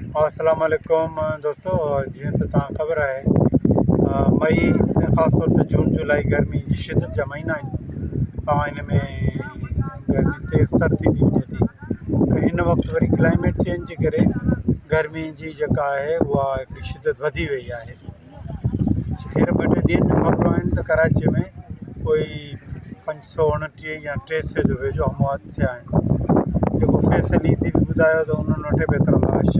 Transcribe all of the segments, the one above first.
अस्सलाम वालेकुम दोस्तों। जीअं त तव्हां ख़बर आहे मई ऐं ख़ासि तौर ते जून जुलाई गर्मी जी शिदत जा महीना आहिनि। इन में गर्मी तेज़ तर थींदी वञे थी। पर हिन वक़्तु वरी क्लाइमेट चेंज जे करे गर्मी जी जेका आहे उहा हिकिड़ी शिदत वधी वई आहे। हींअर 2-3 ॾींहंनि जूं ख़बरूं आहिनि त कराची में कोई 529 या 300 जो वेझो अमवात थिया आहिनि। जेको फैसली थी बि ॿुधायो त 89 लाश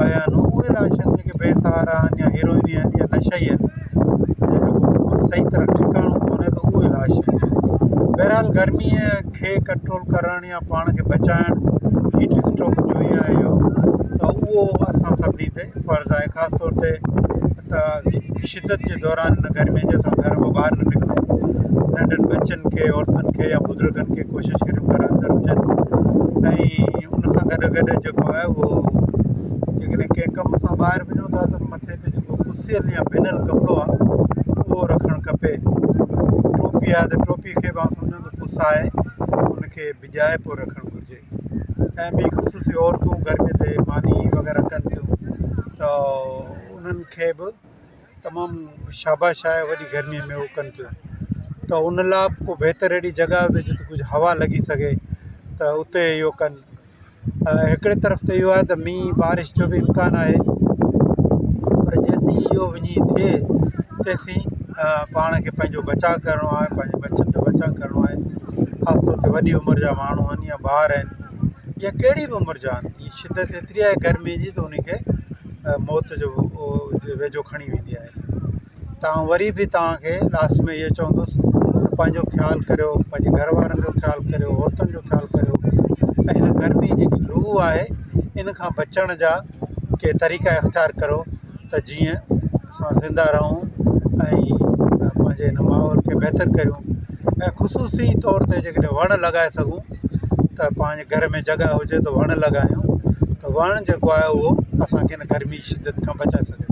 आया आहिनि। उहे लाश आहिनि जेके बेसहारा आहिनि या हीरोइन आहिनि या नशई आहिनि, जेको सही तरह ठिकाणो कोन्हे त उहे लाश आहिनि। बहरहाल गर्मीअ खे कंट्रोल करणु या पाण खे बचाइणु हीट स्ट्रोक जो ई आहे इहो, त उहो असां सभिनी ते फ़र्ज़ु आहे। ख़ासि तौर ते त शिदत जे दौरान हिन गर्मीअ जे असां घर मां ॿाहिरि न निकिरूं। नंढनि बचनि खे, औरतुनि खे या बुज़ुर्गनि खे कोशिशि करियूं घर अंदरि हुजनि। ऐं उन सां गॾु जेको आहे उहो जेकॾहिं कंहिं कम सां ॿाहिरि वञूं था त मथे ते जेको पुसियल या भिनल कपिड़ो आहे उहो रखणु खपे। टोपी आहे त टोपी खे बि सम्झो त पुसाए उनखे बिॼाए पोइ रखणु घुरिजे। ऐं ॿी ख़ुशूसी औरतूं गर्मीअ ते मानी वग़ैरह कनि थियूं त उन्हनि खे बि तमामु शाबाश आहे, वॾी गर्मीअ में उहो कनि थियूं। त उन लाइ को बहितर अहिड़ी जॻह हुजे जिते कुझु हवा लॻी सघे त उते इहो कनि। हिकिड़े तरफ़ त इहो आहे त मींहुं बारिश जो बि इम्कानु आहे, पर जेसीं इहो वञी थिए तेसीं पाण खे पंहिंजो बचाव करिणो आहे, पंहिंजे बचनि जो बचाव करिणो आहे। ख़ासि तौर ते वॾी उमिरि जा माण्हू आहिनि या ॿार आहिनि या कहिड़ी बि उमिरि जा आहिनि। हीअ शिदत एतिरी आहे गर्मीअ जी त उनखे मौत जो वेझो खणी वेंदी आहे। तव्हां वरी बि तव्हांखे लास्ट में इहो चवंदुसि त पंहिंजो ख़्यालु करियो, पंहिंजे घर वारनि जो ख़्यालु करियो, औरतुनि जो ख़्यालु करियो। ऐं हिन गर्मी जेकी लू आहे इन खां बचण जा के तरीक़ा इख़्तियार करो त जीअं असां ज़िंदा रहूं ऐं पंहिंजे हिन माहौल खे बहितर करियूं। ऐं ख़ुशूसी तौर ते जेकॾहिं वण लॻाए सघूं त पंहिंजे घर में जॻह हुजे त वण लॻायूं, त वणु जेको आहे उहो असांखे हिन गर्मी जी शिदत खां बचाए सघे।